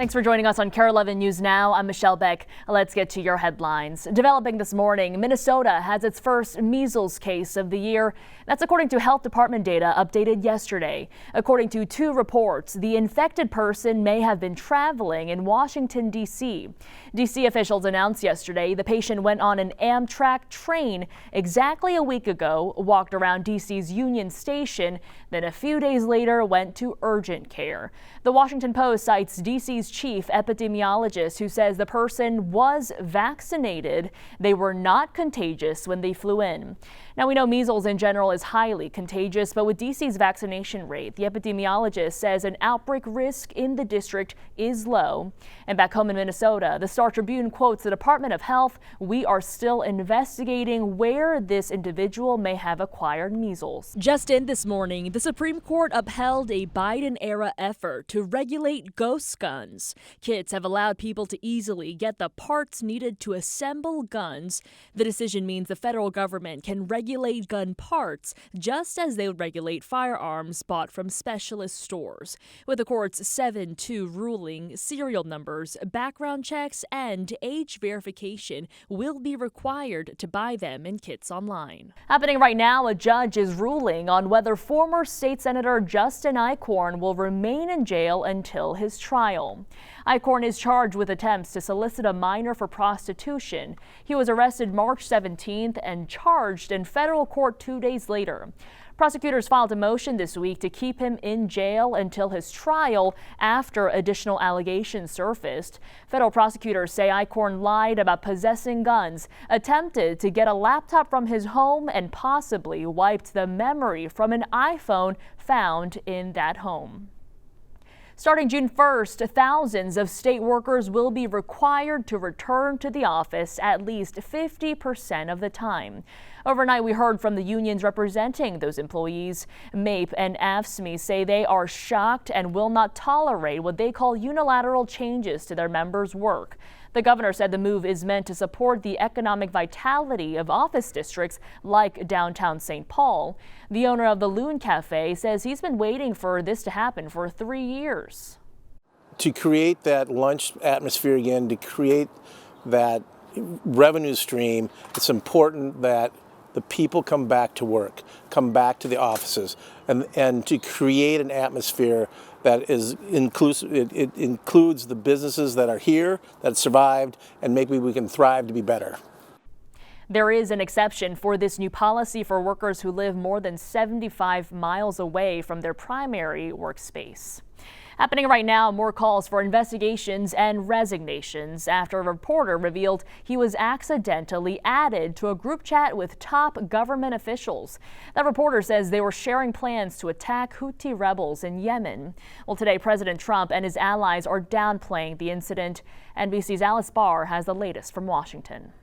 Thanks for joining us on KARE 11 News Now. I'm Michelle Beck. Let's get to your headlines. Developing this morning, Minnesota has its first measles case of the year. That's according to Health Department data updated yesterday. According to two reports, the infected person may have been traveling in Washington, D.C. D.C. officials announced yesterday the patient went on an Amtrak train exactly a week ago, walked around D.C.'s Union Station, then a few days later went to urgent care. The Washington Post cites D.C.'s chief epidemiologist who says the person was vaccinated. They were not contagious when they flew in. Now, we know measles in general is highly contagious, but with D.C.'s vaccination rate, the epidemiologist says an outbreak risk in the district is low. And back home in Minnesota, the Star Tribune quotes the Department of Health, "We are still investigating where this individual may have acquired measles." Just in this morning, the Supreme Court upheld a Biden-era effort to regulate ghost guns. Kits have allowed people to easily get the parts needed to assemble guns. The decision means the federal government can regulate gun parts just as they would regulate firearms bought from specialist stores. With the court's 7-2 ruling, serial numbers, background checks, and age verification will be required to buy them in kits online. Happening right now, a judge is ruling on whether former state senator Justin Eichorn will remain in jail until his trial. Eichorn is charged with attempts to solicit a minor for prostitution. He was arrested March 17th and charged in federal court 2 days later. Prosecutors filed a motion this week to keep him in jail until his trial after additional allegations surfaced. Federal prosecutors say Eichorn lied about possessing guns, attempted to get a laptop from his home, and possibly wiped the memory from an iPhone found in that home. Starting June 1st, thousands of state workers will be required to return to the office at least 50% of the time. Overnight, we heard from the unions representing those employees. MAPE and AFSCME say they are shocked and will not tolerate what they call unilateral changes to their members' work. The governor said the move is meant to support the economic vitality of office districts like downtown St. Paul. The owner of the Loon Cafe says he's been waiting for this to happen for 3 years. To create that lunch atmosphere again, to create that revenue stream, it's important that the people come back to work, come back to the offices, and to create an atmosphere that is inclusive. It includes the businesses that are here, that survived, and maybe we can thrive to be better. There is an exception for this new policy for workers who live more than 75 miles away from their primary workspace. Happening right now, more calls for investigations and resignations after a reporter revealed he was accidentally added to a group chat with top government officials. That reporter says they were sharing plans to attack Houthi rebels in Yemen. Well, today, President Trump and his allies are downplaying the incident. NBC's Alice Barr has the latest from Washington.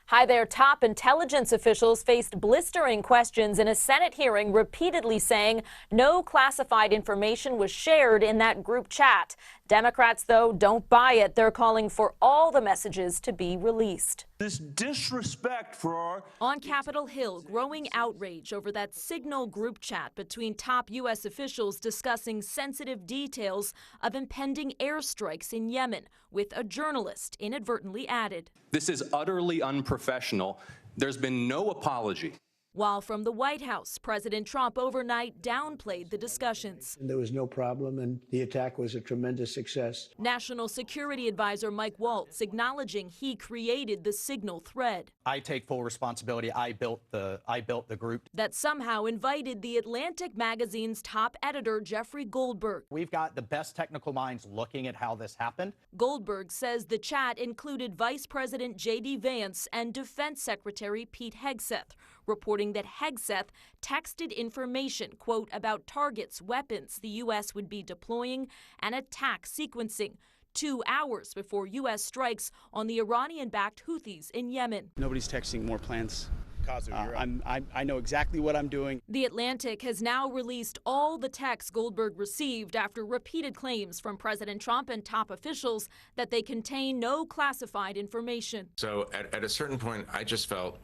Hi there. Top intelligence officials faced blistering questions in a Senate hearing, repeatedly saying no classified information was shared in that group chat. Democrats, though, don't buy it. They're calling for all the messages to be released. This disrespect for our... On Capitol Hill, growing outrage over that Signal group chat between top U.S. officials discussing sensitive details of impending airstrikes in Yemen, with a journalist inadvertently added. This is utterly unprofessional. There's been no apology. While from the White House, President Trump overnight downplayed the discussions. There was no problem, and the attack was a tremendous success. National Security Advisor Mike Waltz acknowledging he created the Signal thread. I take full responsibility. I built the group. That somehow invited the Atlantic magazine's top editor, Jeffrey Goldberg. We've got the best technical minds looking at how this happened. Goldberg says the chat included Vice President J.D. Vance and Defense Secretary Pete Hegseth, reporting that Hegseth texted information, quote, about targets, weapons the U.S. would be deploying, and attack sequencing 2 hours before U.S. strikes on the Iranian-backed Houthis in Yemen. Nobody's texting more plans. I know exactly what I'm doing. The Atlantic has now released all the texts Goldberg received after repeated claims from President Trump and top officials that they contain no classified information. So at a certain point, I just felt,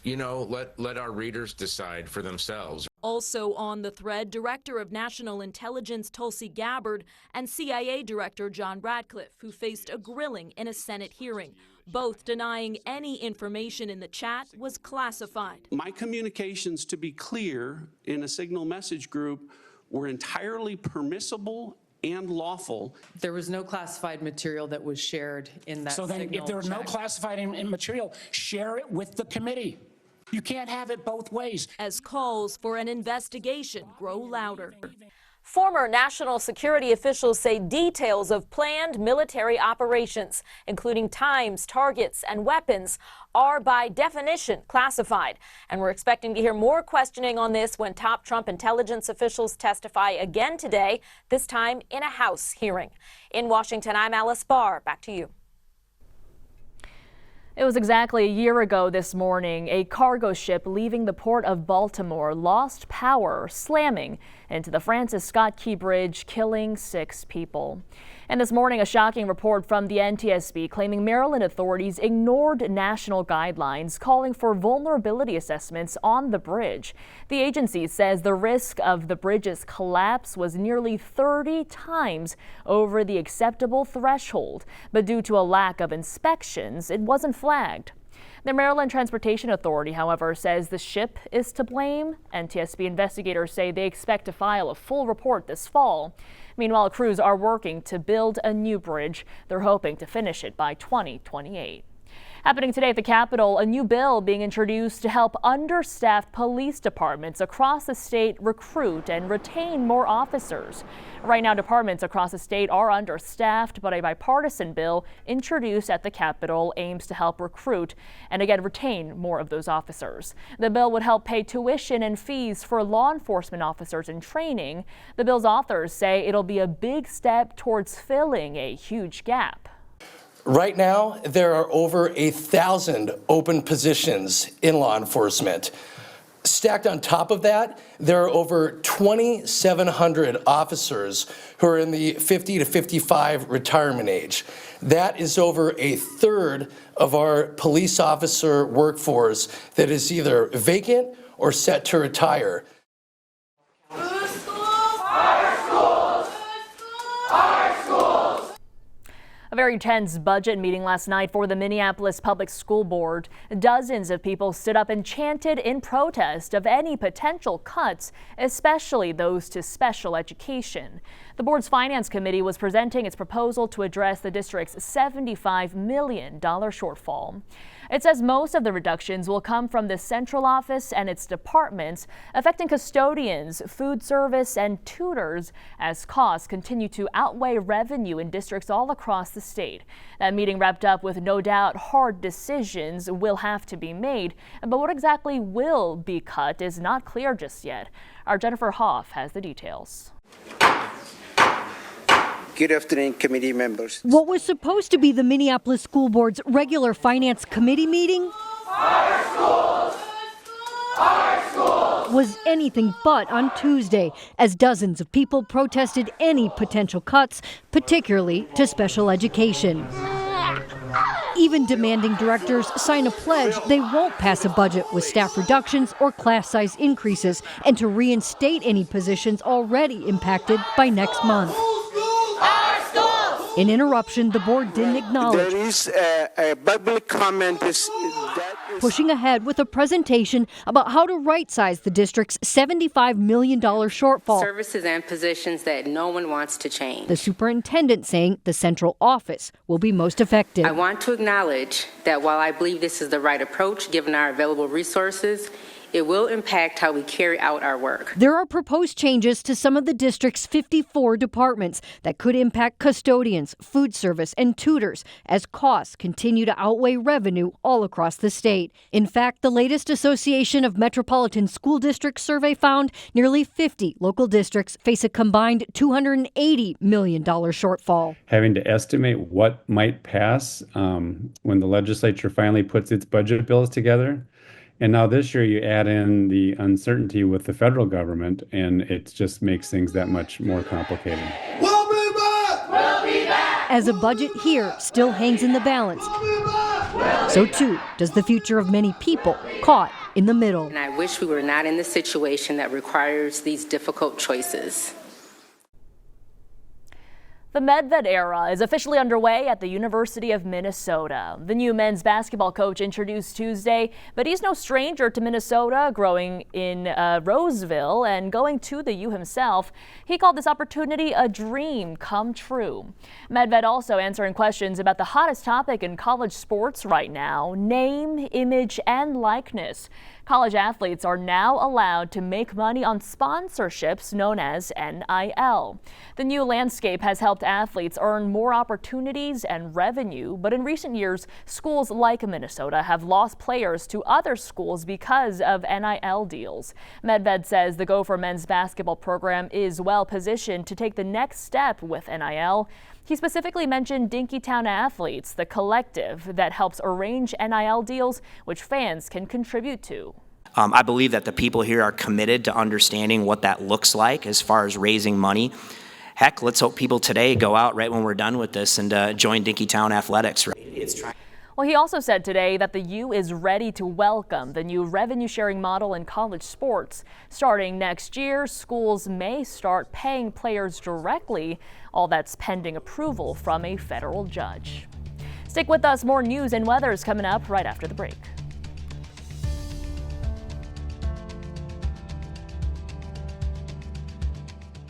let our readers decide for themselves. Also on the thread, Director of National Intelligence Tulsi Gabbard and CIA Director John Ratcliffe, who faced a grilling in a Senate hearing, both denying any information in the chat was classified. My communications, to be clear, in a Signal message group were entirely permissible and lawful. There was no classified material that was shared in that. So then if there was no classified material, share it with the committee. You can't have it both ways. As calls for an investigation grow louder. Former national security officials say details of planned military operations, including times, targets, and weapons, are by definition classified. And we're expecting to hear more questioning on this when top Trump intelligence officials testify again today, this time in a House hearing. In Washington, I'm Alice Barr. Back to you. It was exactly a year ago this morning, a cargo ship leaving the port of Baltimore lost power, slamming into the Francis Scott Key Bridge, killing 6 people. And this morning, a shocking report from the NTSB claiming Maryland authorities ignored national guidelines calling for vulnerability assessments on the bridge. The agency says the risk of the bridge's collapse was nearly 30 times over the acceptable threshold, but due to a lack of inspections, it wasn't flagged. The Maryland Transportation Authority, however, says the ship is to blame. NTSB investigators say they expect to file a full report this fall. Meanwhile, crews are working to build a new bridge. They're hoping to finish it by 2028. Happening today at the Capitol, a new bill being introduced to help understaffed police departments across the state recruit and retain more officers. Right now, departments across the state are understaffed, but a bipartisan bill introduced at the Capitol aims to help recruit and again retain more of those officers. The bill would help pay tuition and fees for law enforcement officers in training. The bill's authors say it'll be a big step towards filling a huge gap. Right now, there are over 1,000 open positions in law enforcement. Stacked on top of that, there are over 2,700 officers who are in the 50 to 55 retirement age. That is over a third of our police officer workforce that is either vacant or set to retire. A very tense budget meeting last night for the Minneapolis Public School Board. Dozens of people stood up and chanted in protest of any potential cuts, especially those to special education. The board's finance committee was presenting its proposal to address the district's $75 million shortfall. It says most of the reductions will come from the central office and its departments, affecting custodians, food service, and tutors as costs continue to outweigh revenue in districts all across the state. That meeting wrapped up with no doubt hard decisions will have to be made, but what exactly will be cut is not clear just yet. Our Jennifer Hoff has the details. Good afternoon, committee members. What was supposed to be the Minneapolis School Board's regular finance committee meeting was anything but on Tuesday, as dozens of people protested any potential cuts, particularly to special education. Even demanding directors sign a pledge they won't pass a budget with staff reductions or class size increases, and to reinstate any positions already impacted by next month. An interruption the board didn't acknowledge. There is a public comment pushing ahead with a presentation about how to right-size the district's $75 million shortfall. Services and positions that no one wants to change. The superintendent saying the central office will be most effective. I want to acknowledge that while I believe this is the right approach given our available resources, it will impact how we carry out our work. There are proposed changes to some of the district's 54 departments that could impact custodians, food service, and tutors as costs continue to outweigh revenue all across the state. In fact, the latest Association of Metropolitan School Districts survey found nearly 50 local districts face a combined $280 million shortfall. Having to estimate what might pass when the legislature finally puts its budget bills together. And now this year you add in the uncertainty with the federal government, and it just makes things that much more complicated. As a budget here still hangs in the balance So too does the future of many people caught in the middle. And I wish we were not in the situation that requires these difficult choices. The Medved era is officially underway at the University of Minnesota. The new men's basketball coach introduced Tuesday, but he's no stranger to Minnesota, growing in Roseville and going to the U himself. He called this opportunity a dream come true. Medved also answering questions about the hottest topic in college sports right now: name, image, and likeness. College athletes are now allowed to make money on sponsorships known as NIL. The new landscape has helped athletes earn more opportunities and revenue, but in recent years, schools like Minnesota have lost players to other schools because of NIL deals. Medved says the Gopher men's basketball program is well positioned to take the next step with NIL. He specifically mentioned Dinkytown Athletes, the collective that helps arrange NIL deals, which fans can contribute to. I believe that the people here are committed to understanding what that looks like as far as raising money. Heck, let's hope people today go out right when we're done with this and join Dinkytown Athletics. Well, he also said today that the U is ready to welcome the new revenue sharing model in college sports. Starting next year, schools may start paying players directly. All that's pending approval from a federal judge. Stick with us. More news and weather is coming up right after the break.